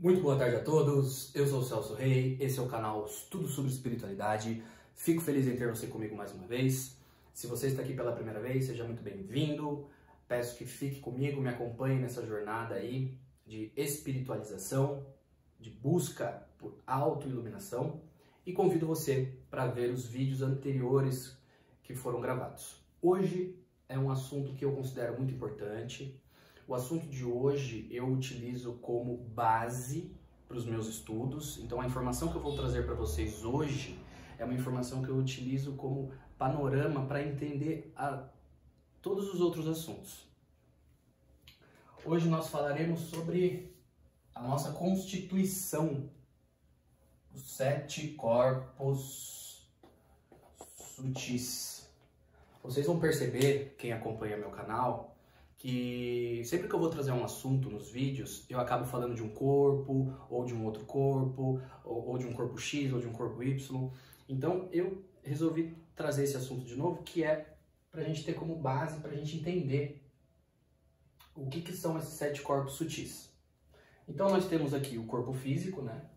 Muito boa tarde a todos, eu sou o Celso Rei, esse é o canal Tudo sobre Espiritualidade. Fico feliz em ter você comigo mais uma vez. Se você está aqui pela primeira vez, seja muito bem-vindo. Peço que fique comigo, me acompanhe nessa jornada aí de espiritualização, de busca por autoiluminação e convido você para ver os vídeos anteriores que foram gravados. Hoje é um assunto que eu considero muito importante. O assunto de hoje eu utilizo como base para os meus estudos, então a informação que eu vou trazer para vocês hoje é uma informação que eu utilizo como panorama para entender todos os outros assuntos. Hoje nós falaremos sobre a nossa constituição, os 7 corpos sutis. Vocês vão perceber, quem acompanha meu canal, que sempre que eu vou trazer um assunto nos vídeos, eu acabo falando de um corpo, ou de um outro corpo, ou de um corpo X, ou de um corpo Y. Então eu resolvi trazer esse assunto de novo, que é para a gente ter como base, para a gente entender o que são esses 7 corpos sutis. Então nós temos aqui o corpo físico, né?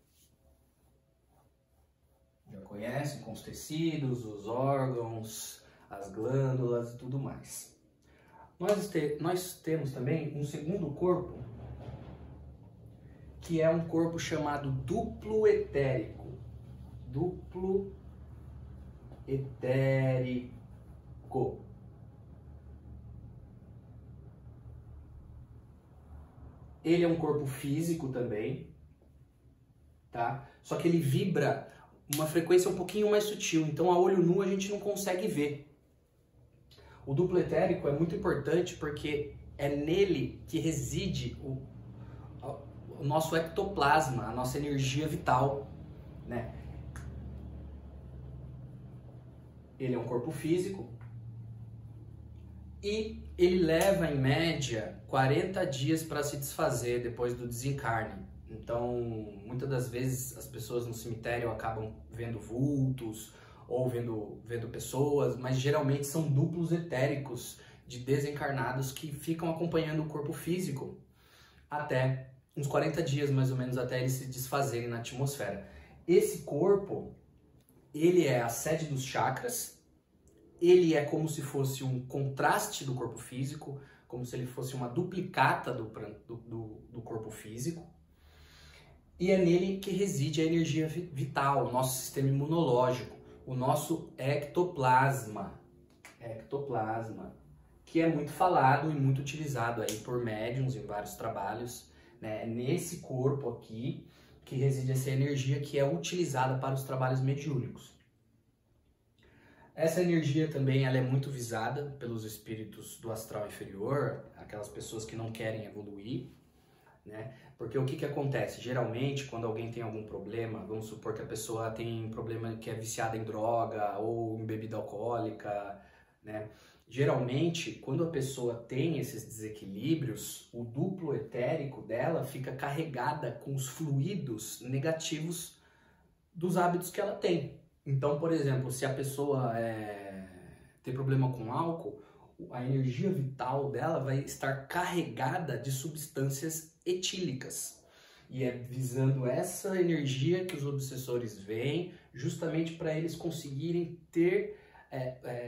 Já conhecem, com os tecidos, os órgãos, as glândulas e tudo mais. Nós temos também um segundo corpo, que é um corpo chamado duplo etérico. Duplo etérico. Ele é um corpo físico também, tá? Só que ele vibra uma frequência um pouquinho mais sutil, então a olho nu a gente não consegue ver. O duplo etérico é muito importante porque é nele que reside o nosso ectoplasma, a nossa energia vital, né? Ele é um corpo físico e ele leva, em média, 40 dias para se desfazer depois do desencarne. Então, muitas das vezes as pessoas no cemitério acabam vendo vultos, ou vendo pessoas, mas geralmente são duplos etéricos de desencarnados que ficam acompanhando o corpo físico até uns 40 dias, mais ou menos, até eles se desfazerem na atmosfera. Esse corpo, ele é a sede dos chakras, ele é como se fosse um contraste do corpo físico, como se ele fosse uma duplicata do corpo físico, e é nele que reside a energia vital, o nosso sistema imunológico, o nosso ectoplasma, que é muito falado e muito utilizado aí por médiuns em vários trabalhos, né? É nesse corpo aqui que reside essa energia que é utilizada para os trabalhos mediúnicos. Essa energia também ela é muito visada pelos espíritos do astral inferior, aquelas pessoas que não querem evoluir, né? Porque o que acontece? Geralmente, quando alguém tem algum problema, vamos supor que a pessoa tem um problema que é viciada em droga ou em bebida alcoólica, né? Geralmente, quando a pessoa tem esses desequilíbrios, o duplo etérico dela fica carregada com os fluidos negativos dos hábitos que ela tem. Então, por exemplo, se a pessoa tem problema com álcool, a energia vital dela vai estar carregada de substâncias etílicas. E é visando essa energia que os obsessores veem, justamente para eles conseguirem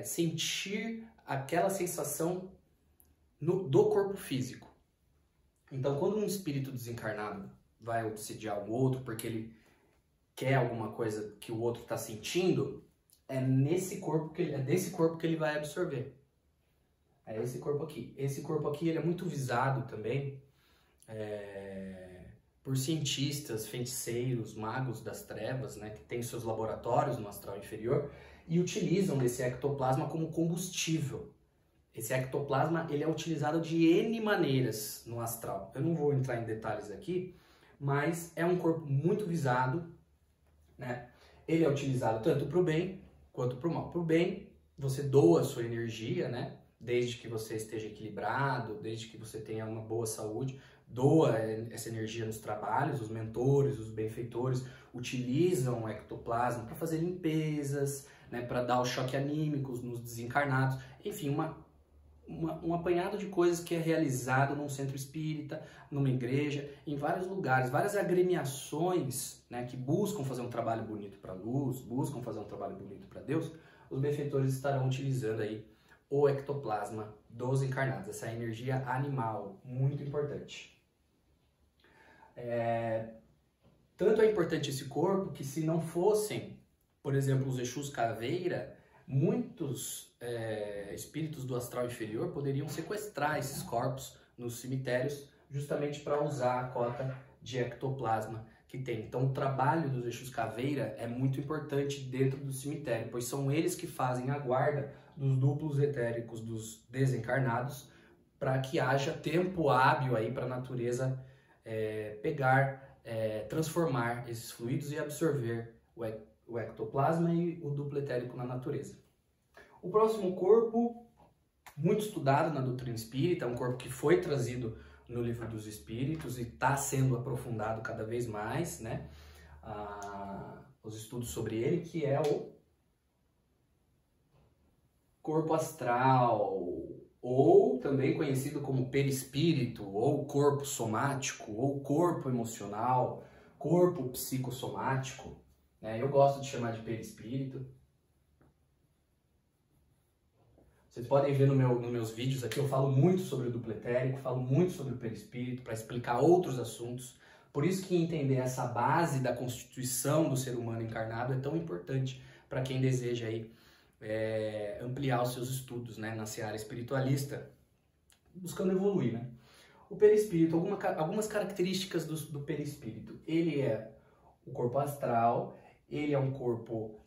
sentir aquela sensação do corpo físico. Então, quando um espírito desencarnado vai obsidiar o outro porque ele quer alguma coisa que o outro está sentindo, é desse corpo que ele vai absorver. É esse corpo aqui. Esse corpo aqui ele é muito visado também por cientistas, feiticeiros, magos das trevas, né, que têm seus laboratórios no astral inferior e utilizam esse ectoplasma como combustível. Esse ectoplasma ele é utilizado de N maneiras no astral. Eu não vou entrar em detalhes aqui, mas é um corpo muito visado, né? Ele é utilizado tanto para o bem quanto para o mal. Para o bem, você doa a sua energia, né? Desde que você esteja equilibrado, desde que você tenha uma boa saúde, doa essa energia nos trabalhos. Os mentores, os benfeitores utilizam o ectoplasma para fazer limpezas, né, para dar o choque anímicos nos desencarnados, enfim, um apanhado de coisas que é realizado num centro espírita, numa igreja, em vários lugares, várias agremiações, né, que buscam fazer um trabalho bonito para a luz, buscam fazer um trabalho bonito para Deus. Os benfeitores estarão utilizando aí o ectoplasma dos encarnados, essa energia animal, muito importante. Tanto é importante esse corpo que, se não fossem, por exemplo, os Exus Caveira, muitos espíritos do astral inferior poderiam sequestrar esses corpos nos cemitérios justamente para usar a cota de ectoplasma que tem. Então o trabalho dos Exus Caveira é muito importante dentro do cemitério, pois são eles que fazem a guarda dos duplos etéricos dos desencarnados, para que haja tempo hábil aí para a natureza pegar, transformar esses fluidos e absorver o ectoplasma e o duplo etérico na natureza. O próximo corpo, muito estudado na doutrina espírita, é um corpo que foi trazido no Livro dos Espíritos e está sendo aprofundado cada vez mais, né? Os estudos sobre ele, que é o corpo astral, ou também conhecido como perispírito, ou corpo somático, ou corpo emocional, corpo psicossomático. Eu gosto de chamar de perispírito. Vocês podem ver nos meus vídeos aqui, eu falo muito sobre o duplo etérico, falo muito sobre o perispírito, para explicar outros assuntos. Por isso que entender essa base da constituição do ser humano encarnado é tão importante para quem deseja aí, ampliar os seus estudos, né, na seara espiritualista, buscando evoluir, né? O perispírito, algumas características do perispírito. Ele é o corpo astral, ele é um corpo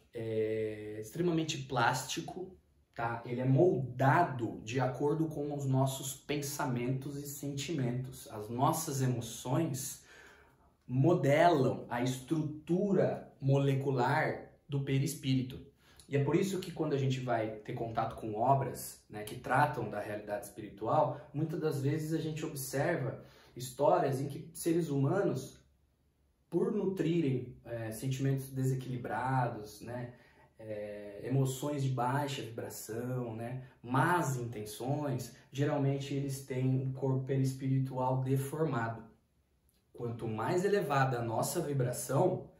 extremamente plástico, tá? Ele é moldado de acordo com os nossos pensamentos e sentimentos. As nossas emoções modelam a estrutura molecular do perispírito. E é por isso que, quando a gente vai ter contato com obras, né, que tratam da realidade espiritual, muitas das vezes a gente observa histórias em que seres humanos, por nutrirem sentimentos desequilibrados, né, emoções de baixa vibração, né, más intenções, geralmente eles têm um corpo perispiritual deformado. Quanto mais elevada a nossa vibração,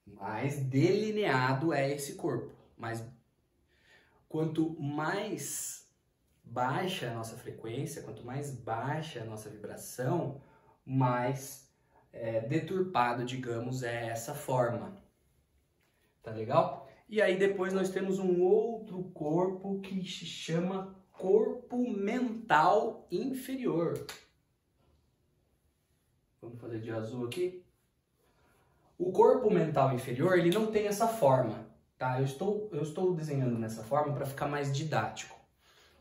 mais delineado é esse corpo. Mas quanto mais baixa a nossa frequência, quanto mais baixa a nossa vibração, mais deturpado, digamos, é essa forma. Tá legal? E aí depois nós temos um outro corpo que se chama corpo mental inferior. Vamos fazer de azul aqui. O corpo mental inferior, ele não tem essa forma. Tá? Eu estou desenhando nessa forma para ficar mais didático.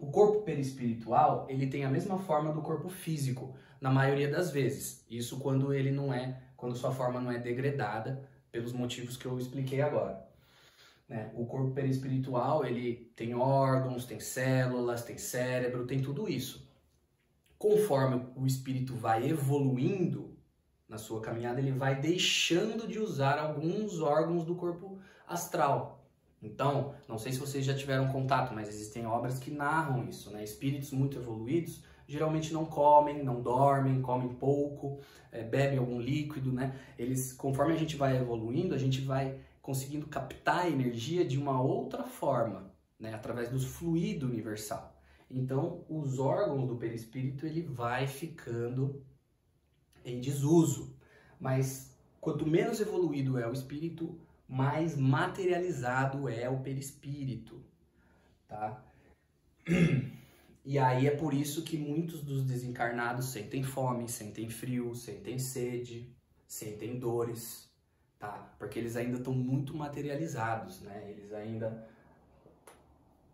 O corpo perispiritual, ele tem a mesma forma do corpo físico, na maioria das vezes. Isso quando sua forma não é degradada, pelos motivos que eu expliquei agora. O corpo perispiritual, ele tem órgãos, tem células, tem cérebro, tem tudo isso. Conforme o espírito vai evoluindo na sua caminhada, ele vai deixando de usar alguns órgãos do corpo astral. Então, não sei se vocês já tiveram contato, mas existem obras que narram isso, né? Espíritos muito evoluídos geralmente não comem, não dormem, comem pouco, bebem algum líquido, né? Conforme a gente vai evoluindo, a gente vai conseguindo captar a energia de uma outra forma, né? Através do fluido universal. Então, os órgãos do perispírito, ele vai ficando em desuso. Mas quanto menos evoluído é o espírito, mais materializado é o perispírito, tá? E aí é por isso que muitos dos desencarnados sentem fome, sentem frio, sentem sede, sentem dores, tá? Porque eles ainda estão muito materializados, né? Eles ainda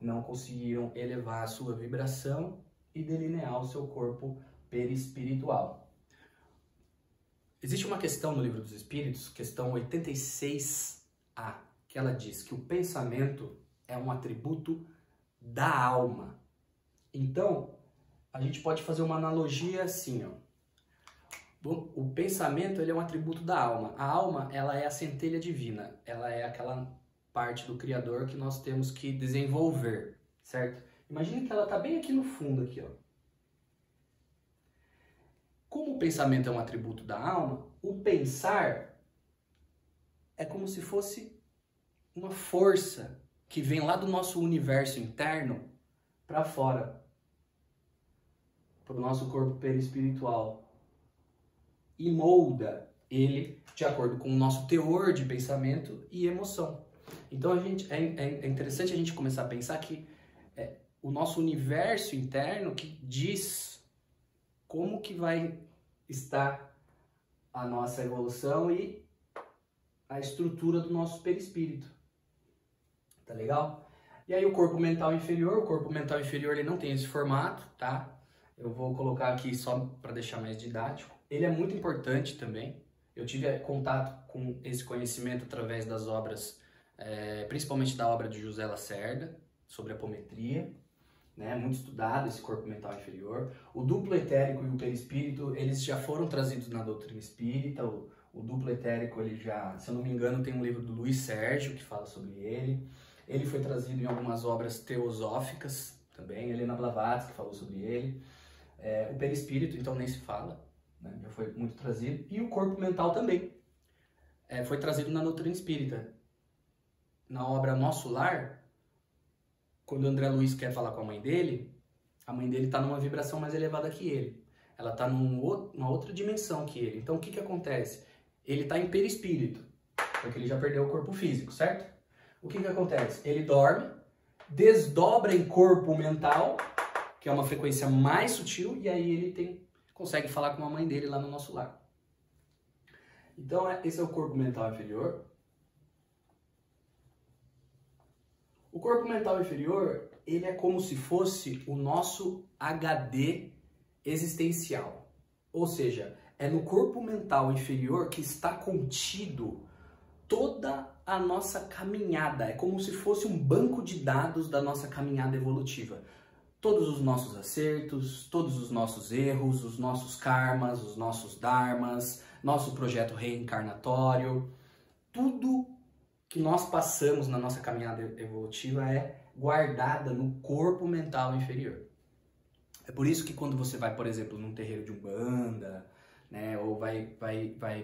não conseguiram elevar a sua vibração e delinear o seu corpo perispiritual. Existe uma questão no Livro dos Espíritos, questão 86A, que ela diz que o pensamento é um atributo da alma. Então, a gente pode fazer uma analogia assim, ó. O pensamento, ele é um atributo da alma. A alma, ela é a centelha divina. Ela é aquela parte do Criador que nós temos que desenvolver, certo? Imagina que ela está bem aqui no fundo, aqui, ó. Como o pensamento é um atributo da alma, o pensar é como se fosse uma força que vem lá do nosso universo interno para fora, para o nosso corpo perispiritual, e molda ele de acordo com o nosso teor de pensamento e emoção. Então é interessante a gente começar a pensar que é o nosso universo interno que diz como que vai estar a nossa evolução e a estrutura do nosso perispírito. Tá legal? E aí o corpo mental inferior ele não tem esse formato, tá? Eu vou colocar aqui só para deixar mais didático. Ele é muito importante também. Eu tive contato com esse conhecimento através das obras, principalmente da obra de José Lacerda, sobre apometria, né? Muito estudado esse corpo mental inferior. O duplo etérico e o perispírito, eles já foram trazidos na doutrina espírita. O duplo etérico, ele já, se eu não me engano, tem um livro do Luiz Sérgio que fala sobre ele. Ele foi trazido em algumas obras teosóficas também. Helena Blavatsky falou sobre ele. O perispírito, então, nem se fala, né? Já foi muito trazido. E o corpo mental também. Foi trazido na doutrina espírita. Na obra Nosso Lar, quando o André Luiz quer falar com a mãe dele está numa vibração mais elevada que ele. Ela está numa outra dimensão que ele. Então, o que acontece? Ele está em perispírito, porque ele já perdeu o corpo físico, certo? O que acontece? Ele dorme, desdobra em corpo mental, que é uma frequência mais sutil, e aí ele consegue falar com a mãe dele lá no Nosso Lar. Então, esse é o corpo mental inferior. O corpo mental inferior, ele é como se fosse o nosso HD existencial. Ou seja, é no corpo mental inferior que está contido toda a nossa caminhada. É como se fosse um banco de dados da nossa caminhada evolutiva. Todos os nossos acertos, todos os nossos erros, os nossos karmas, os nossos dharmas, nosso projeto reencarnatório, tudo que nós passamos na nossa caminhada evolutiva é guardada no corpo mental inferior. É por isso que quando você vai, por exemplo, num terreiro de Umbanda, né, ou vai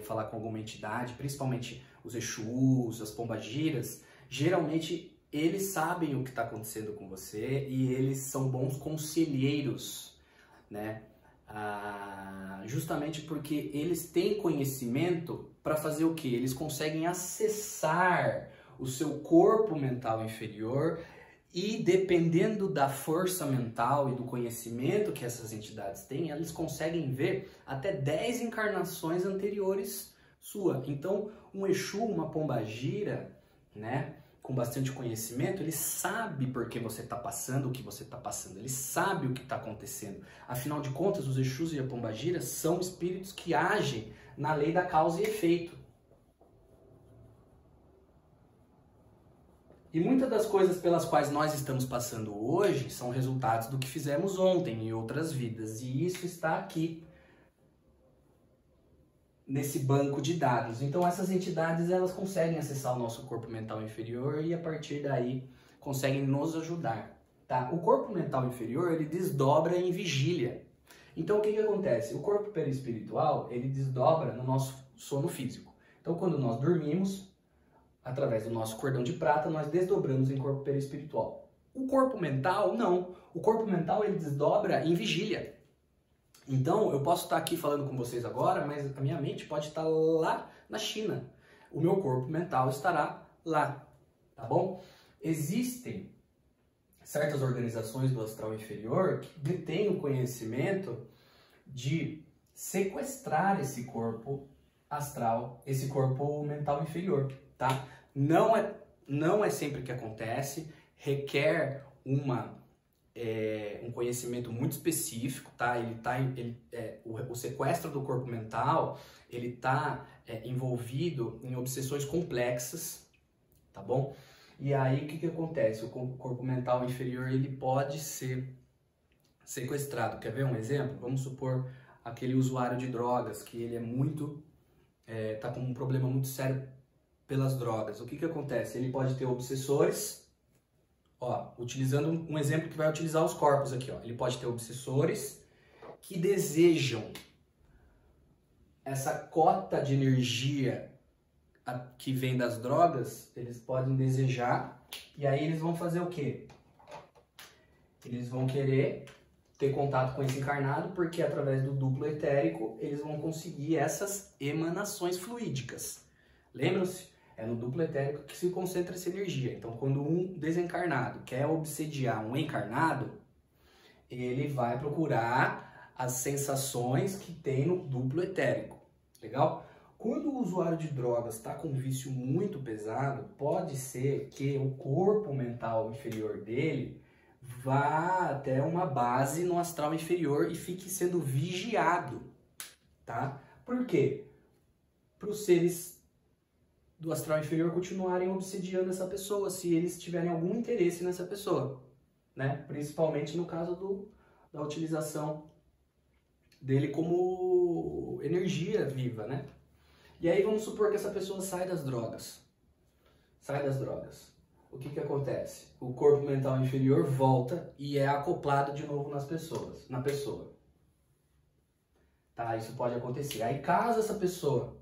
falar com alguma entidade, principalmente os Exus, as Pombagiras, geralmente eles sabem o que está acontecendo com você e eles são bons conselheiros, né? Justamente porque eles têm conhecimento para fazer o quê? Eles conseguem acessar o seu corpo mental inferior e, dependendo da força mental e do conhecimento que essas entidades têm, eles conseguem ver até 10 encarnações anteriores sua. Então, um Exu, uma Pombagira, né, com bastante conhecimento, ele sabe por que você está passando o que você está passando, ele sabe o que está acontecendo. Afinal de contas, os Exus e a Pombagira são espíritos que agem na lei da causa e efeito. E muitas das coisas pelas quais nós estamos passando hoje são resultados do que fizemos ontem em outras vidas. E isso está aqui, nesse banco de dados. Então essas entidades, elas conseguem acessar o nosso corpo mental inferior e a partir daí conseguem nos ajudar, tá? O corpo mental inferior, ele desdobra em vigília. Então o que acontece? O corpo perispiritual, ele desdobra no nosso sono físico. Então quando nós dormimos, através do nosso cordão de prata, nós desdobramos em corpo perispiritual. O corpo mental, não. O corpo mental, ele desdobra em vigília. Então, eu posso estar aqui falando com vocês agora, mas a minha mente pode estar lá na China. O meu corpo mental estará lá, tá bom? Existem certas organizações do astral inferior que detêm o conhecimento de sequestrar esse corpo astral, esse corpo mental inferior, tá? Não é sempre que acontece, requer um conhecimento muito específico, tá? O sequestro do corpo mental, ele está envolvido em obsessões complexas, tá bom? E aí, o que acontece? O corpo mental inferior, ele pode ser sequestrado. Quer ver um exemplo? Vamos supor aquele usuário de drogas, que ele tá com um problema muito sério pelas drogas. O que acontece? Ele pode ter obsessores, Ó, utilizando um exemplo que vai utilizar os corpos aqui, ó. Ele pode ter obsessores que desejam essa cota de energia que vem das drogas, eles podem desejar, e aí eles vão fazer o quê? Eles vão querer ter contato com esse encarnado, porque através do duplo etérico eles vão conseguir essas emanações fluídicas. Lembram-se? É no duplo etérico que se concentra essa energia. Então, quando um desencarnado quer obsediar um encarnado, ele vai procurar as sensações que tem no duplo etérico. Legal? Quando o usuário de drogas está com um vício muito pesado, pode ser que o corpo mental inferior dele vá até uma base no astral inferior e fique sendo vigiado, tá? Por quê? Para os seres do astral inferior continuarem obsediando essa pessoa, se eles tiverem algum interesse nessa pessoa, né? Principalmente no caso da utilização dele como energia viva, né? E aí vamos supor que essa pessoa sai das drogas. Sai das drogas. O que acontece? O corpo mental inferior volta e é acoplado de novo na pessoa. Tá? Isso pode acontecer. Aí caso essa pessoa,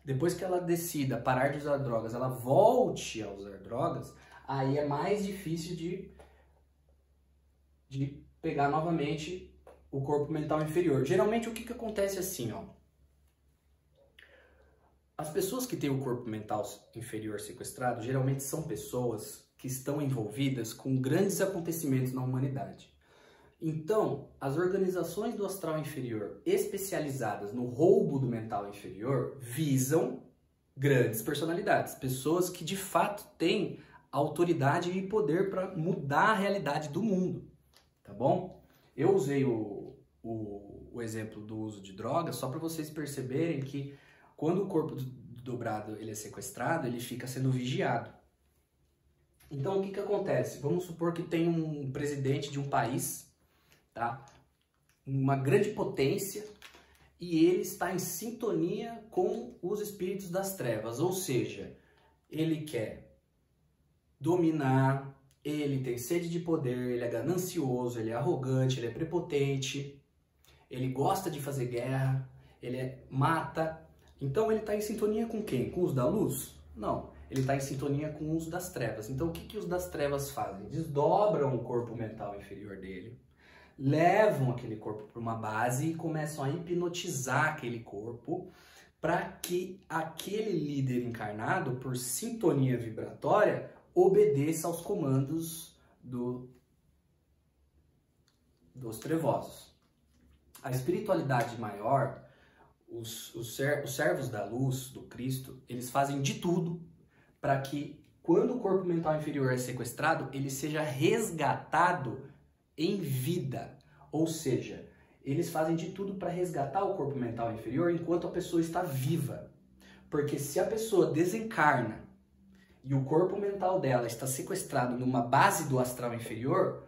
depois que ela decida parar de usar drogas, ela volte a usar drogas, aí é mais difícil de pegar novamente o corpo mental inferior. Geralmente o que acontece assim, ó. As pessoas que têm o corpo mental inferior sequestrado geralmente são pessoas que estão envolvidas com grandes acontecimentos na humanidade. Então, as organizações do astral inferior especializadas no roubo do mental inferior visam grandes personalidades, pessoas que de fato têm autoridade e poder para mudar a realidade do mundo, tá bom? Eu usei o exemplo do uso de drogas só para vocês perceberem que quando o corpo dobrado ele é sequestrado, ele fica sendo vigiado. Então, o que acontece? Vamos supor que tem um presidente de um país, tá? Uma grande potência, e ele está em sintonia com os espíritos das trevas. Ou seja, ele quer dominar, ele tem sede de poder, ele é ganancioso, ele é arrogante, ele é prepotente, ele gosta de fazer guerra, ele mata. Então ele está em sintonia com quem? Com os da luz? Não, ele está em sintonia com os das trevas. Então o que os das trevas fazem? Desdobram o corpo mental inferior dele, levam aquele corpo para uma base e começam a hipnotizar aquele corpo para que aquele líder encarnado, por sintonia vibratória, obedeça aos comandos dos trevosos. A espiritualidade maior, os servos da luz, do Cristo, eles fazem de tudo para que, quando o corpo mental inferior é sequestrado, ele seja resgatado em vida. Ou seja, eles fazem de tudo para resgatar o corpo mental inferior enquanto a pessoa está viva. Porque se a pessoa desencarna e o corpo mental dela está sequestrado numa base do astral inferior,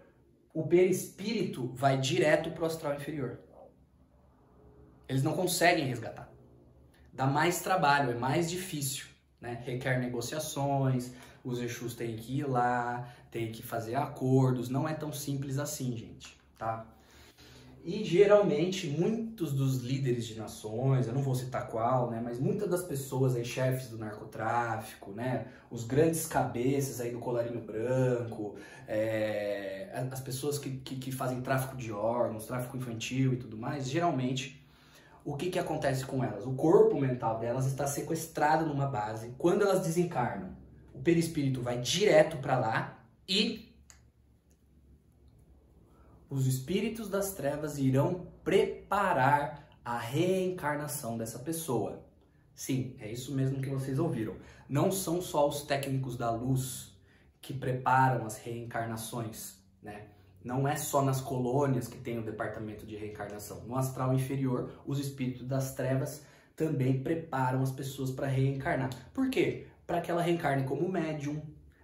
o perispírito vai direto para o astral inferior. Eles não conseguem resgatar. Dá mais trabalho, é mais difícil, né? Requer negociações, os Exus têm que ir lá, têm que fazer acordos, não é tão simples assim, gente, tá? E geralmente muitos dos líderes de nações, eu não vou citar qual, né, mas muitas das pessoas aí, chefes do narcotráfico, né, os grandes cabeças aí do colarinho branco, as pessoas que fazem tráfico de órgãos, tráfico infantil e tudo mais, geralmente o que acontece com elas? O corpo mental delas está sequestrado numa base. Quando elas desencarnam, o perispírito vai direto para lá e os espíritos das trevas irão preparar a reencarnação dessa pessoa. Sim, é isso mesmo que vocês ouviram. Não são só os técnicos da luz que preparam as reencarnações, né? Não é só nas colônias que tem o departamento de reencarnação. No astral inferior, os espíritos das trevas também preparam as pessoas para reencarnar. Por quê? Para que ela reencarne como médium,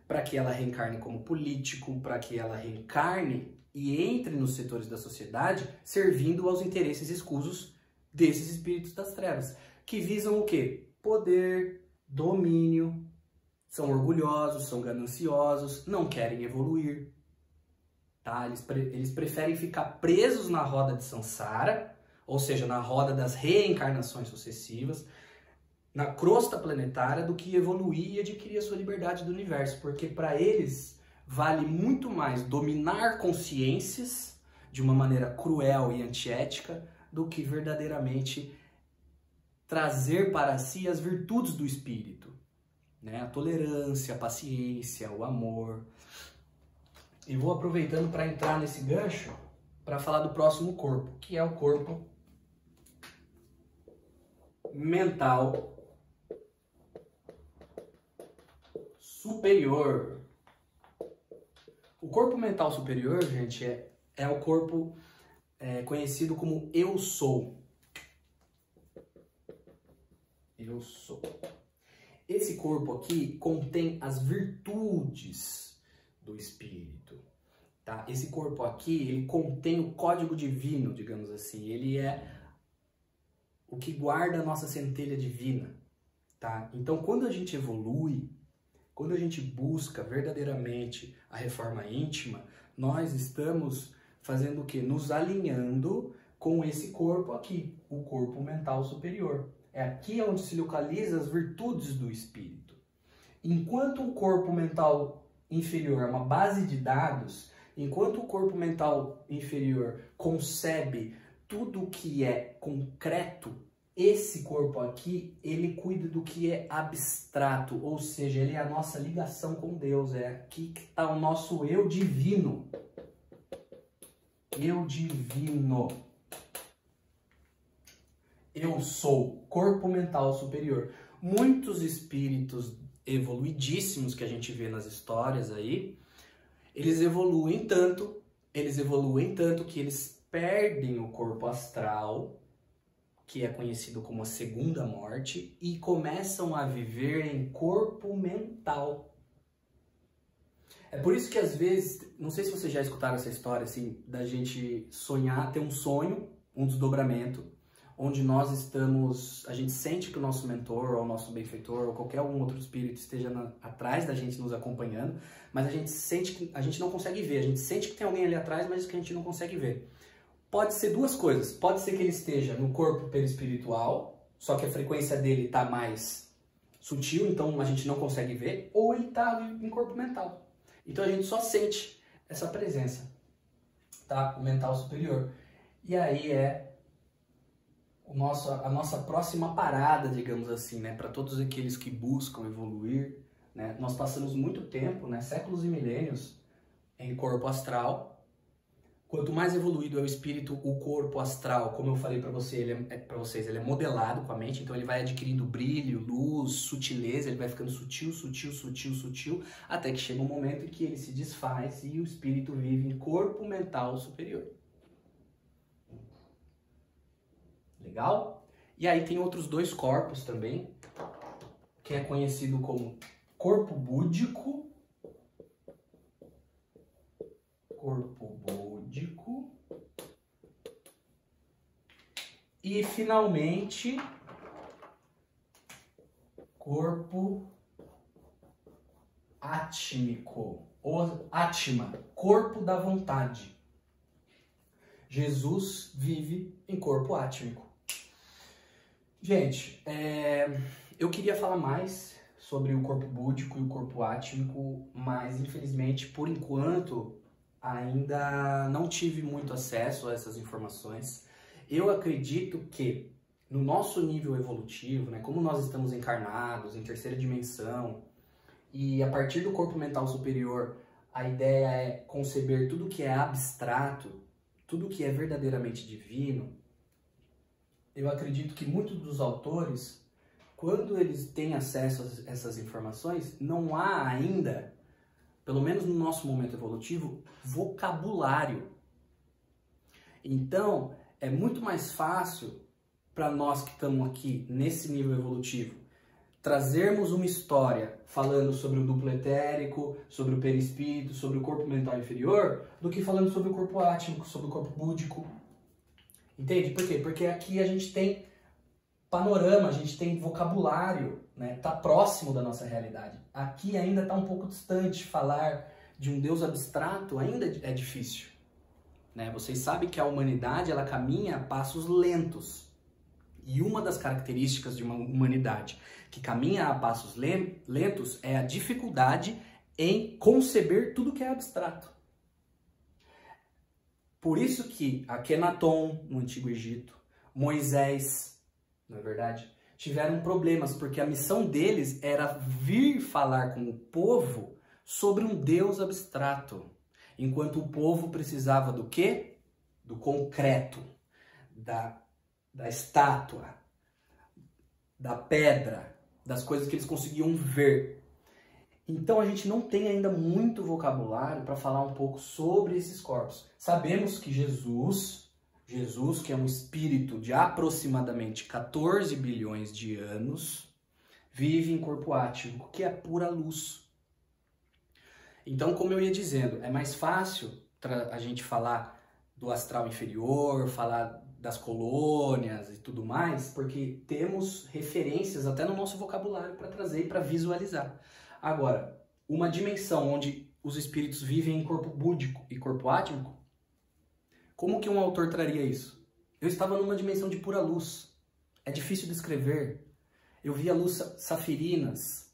para que ela reencarne como político, para que ela reencarne e entre nos setores da sociedade, servindo aos interesses escusos desses espíritos das trevas, que visam o quê? Poder, domínio, são orgulhosos, são gananciosos, não querem evoluir. Tá? Eles preferem ficar presos na roda de Sansara, ou seja, na roda das reencarnações sucessivas, na crosta planetária, do que evoluir e adquirir a sua liberdade do universo. Porque para eles vale muito mais dominar consciências de uma maneira cruel e antiética do que verdadeiramente trazer para si as virtudes do espírito, né? A tolerância, a paciência, o amor. E vou aproveitando para entrar nesse gancho para falar do próximo corpo, que é o corpo mental superior. O corpo mental superior, gente, é o corpo conhecido como eu sou. Eu sou. Esse corpo aqui contém as virtudes do espírito, tá? Esse corpo aqui, ele contém o código divino, digamos assim. Ele é o que guarda a nossa centelha divina, tá? Então, quando a gente evolui, quando a gente busca verdadeiramente a reforma íntima, nós estamos fazendo o quê? Nos alinhando com esse corpo aqui, o corpo mental superior. É aqui onde se localiza as virtudes do espírito. Enquanto o corpo mental inferior é uma base de dados, enquanto o corpo mental inferior concebe tudo que é concreto, esse corpo aqui, ele cuida do que é abstrato, ou seja, ele é a nossa ligação com Deus, é aqui que está o nosso eu divino. Eu divino. Eu sou, corpo mental superior. Muitos espíritos evoluidíssimos que a gente vê nas histórias aí, eles evoluem tanto que eles perdem o corpo astral, que é conhecido como a segunda morte, e começam a viver em corpo mental. É por isso que às vezes, não sei se vocês já escutaram essa história, assim, da gente sonhar, ter um sonho, um desdobramento, onde nós estamos, a gente sente que o nosso mentor, ou o nosso benfeitor, ou qualquer um outro espírito esteja atrás da gente nos acompanhando, mas a gente sente que a gente não consegue ver, a gente sente que tem alguém ali atrás, mas que a gente não consegue ver. Pode ser duas coisas, pode ser que ele esteja no corpo perispiritual, só que a frequência dele está mais sutil, então a gente não consegue ver, ou ele está em corpo mental. Então a gente só sente essa presença, tá? O mental superior. E aí é a nossa próxima parada, digamos assim, né? Para todos aqueles que buscam evoluir, né? Nós passamos muito tempo, né? Séculos e milênios em corpo astral. Quanto mais evoluído é o espírito, o corpo astral, como eu falei para vocês, ele é modelado com a mente, então ele vai adquirindo brilho, luz, sutileza, ele vai ficando sutil, sutil, sutil, sutil, até que chega um momento em que ele se desfaz e o espírito vive em corpo mental superior. Legal? E aí tem outros dois corpos também, que é conhecido como corpo búdico. Corpo búdico. E finalmente, corpo átmico, ou Atma, corpo da vontade. Jesus vive em corpo átmico. Gente, eu queria falar mais sobre o corpo búdico e o corpo átmico, mas infelizmente, por enquanto, ainda não tive muito acesso a essas informações. Eu acredito que no nosso nível evolutivo, né, como nós estamos encarnados em terceira dimensão, e a partir do corpo mental superior, a ideia é conceber tudo que é abstrato, tudo que é verdadeiramente divino. Eu acredito que muitos dos autores, quando eles têm acesso a essas informações, não há ainda, pelo menos no nosso momento evolutivo, vocabulário. Então, é muito mais fácil para nós que estamos aqui nesse nível evolutivo trazermos uma história falando sobre o duplo etérico, sobre o perispírito, sobre o corpo mental inferior, do que falando sobre o corpo átmico, sobre o corpo búdico. Entende? Por quê? Porque aqui a gente tem panorama, a gente tem vocabulário, né? Tá próximo da nossa realidade. Aqui ainda está um pouco distante. Falar de um Deus abstrato ainda é difícil, né? Vocês sabem que a humanidade ela caminha a passos lentos. E uma das características de uma humanidade que caminha a passos lentos é a dificuldade em conceber tudo que é abstrato. Por isso que Akenaton, no Antigo Egito, Moisés, não é verdade? Tiveram problemas, porque a missão deles era vir falar com o povo sobre um Deus abstrato. Enquanto o povo precisava do quê? Do concreto, da estátua, da pedra, das coisas que eles conseguiam ver. Então a gente não tem ainda muito vocabulário para falar um pouco sobre esses corpos. Sabemos que Jesus, que é um espírito de aproximadamente 14 bilhões de anos, vive em corpo átmico, que é pura luz. Então, como eu ia dizendo, é mais fácil a gente falar do astral inferior, falar das colônias e tudo mais, porque temos referências até no nosso vocabulário para trazer e para visualizar. Agora, uma dimensão onde os espíritos vivem em corpo búdico e corpo átmico, como que um autor traria isso? Eu estava numa dimensão de pura luz. É difícil de descrever. Eu via luz safirinas.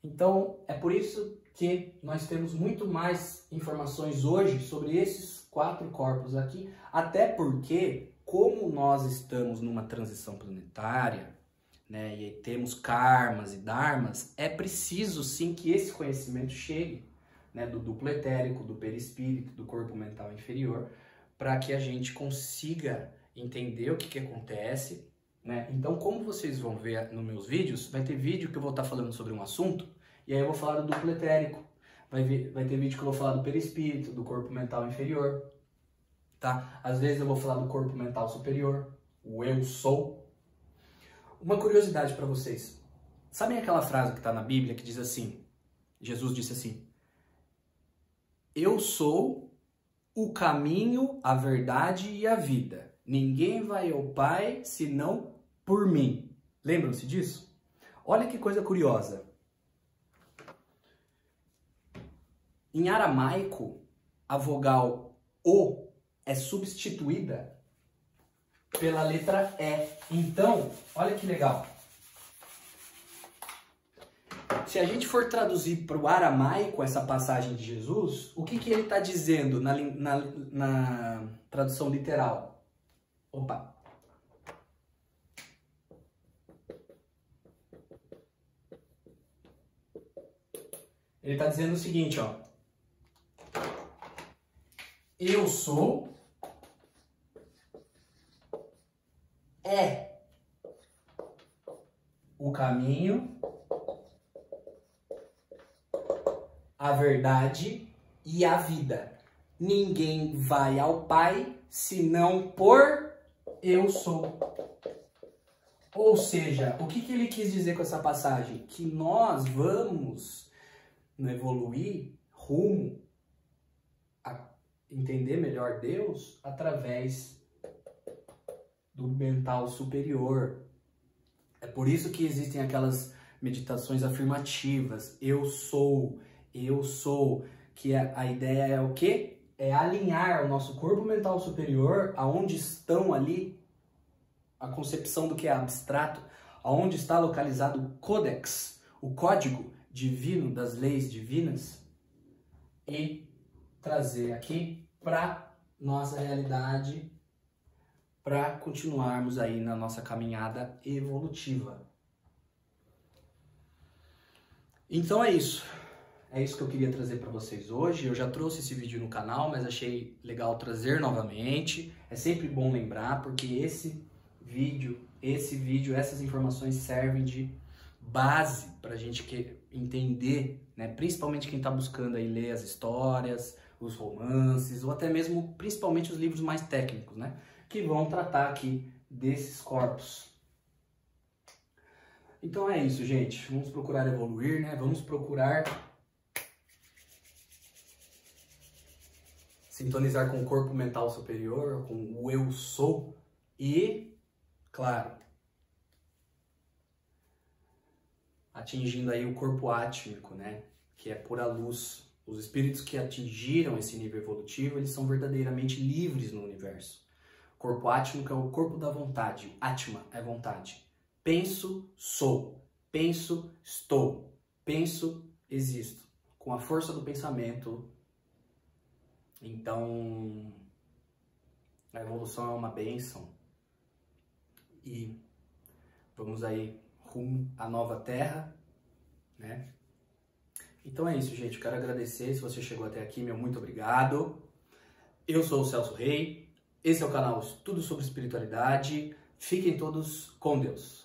Então, é por isso que nós temos muito mais informações hoje sobre esses 4 corpos aqui, até porque, como nós estamos numa transição planetária, né, e temos karmas e dharmas, é preciso sim que esse conhecimento chegue, né, do duplo etérico, do perispírito, do corpo mental inferior, para que a gente consiga entender o que acontece, né? Então, como vocês vão ver nos meus vídeos, vai ter vídeo que eu vou estar falando sobre um assunto, e aí eu vou falar do duplo etérico, vai ter vídeo que eu vou falar do perispírito, do corpo mental inferior, tá? Às vezes eu vou falar do corpo mental superior, o eu sou. Uma curiosidade para vocês. Sabem aquela frase que está na Bíblia que diz assim, Jesus disse assim, eu sou o caminho, a verdade e a vida. Ninguém vai ao Pai senão por mim. Lembram-se disso? Olha que coisa curiosa. Em aramaico, a vogal O é substituída pela letra E. Então, olha que legal. Se a gente for traduzir para o aramaico essa passagem de Jesus, o que ele está dizendo na tradução literal? Opa! Ele está dizendo o seguinte, ó. Eu sou o caminho, a verdade e a vida. Ninguém vai ao Pai senão por eu sou. Ou seja, o que ele quis dizer com essa passagem? Que nós vamos evoluir rumo a entender melhor Deus através do mental superior. É por isso que existem aquelas meditações afirmativas. Eu sou, que a ideia é o quê? É alinhar o nosso corpo mental superior aonde estão ali a concepção do que é abstrato, aonde está localizado o códex, o código divino das leis divinas, e trazer aqui para nossa realidade, para continuarmos aí na nossa caminhada evolutiva. Então é isso. É isso que eu queria trazer para vocês hoje. Eu já trouxe esse vídeo no canal, mas achei legal trazer novamente. É sempre bom lembrar, porque esse vídeo, essas informações servem de base para a gente entender, né? Principalmente quem está buscando aí ler as histórias, os romances, ou até mesmo, principalmente, os livros mais técnicos, né? Que vão tratar aqui desses corpos. Então é isso, gente. Vamos procurar evoluir, né? Vamos procurar sintonizar com o corpo mental superior, com o eu sou e, claro, atingindo aí o corpo átmico, né? Que é pura luz. Os espíritos que atingiram esse nível evolutivo, eles são verdadeiramente livres no universo. O corpo átmico é o corpo da vontade. Atma é vontade. Penso, sou. Penso, estou. Penso, existo. Com a força do pensamento. Então, a evolução é uma bênção. E vamos aí rumo à nova Terra, né? Então é isso, gente. Eu quero agradecer se você chegou até aqui, meu muito obrigado. Eu sou o Celso Rei. Esse é o canal Tudo sobre Espiritualidade. Fiquem todos com Deus.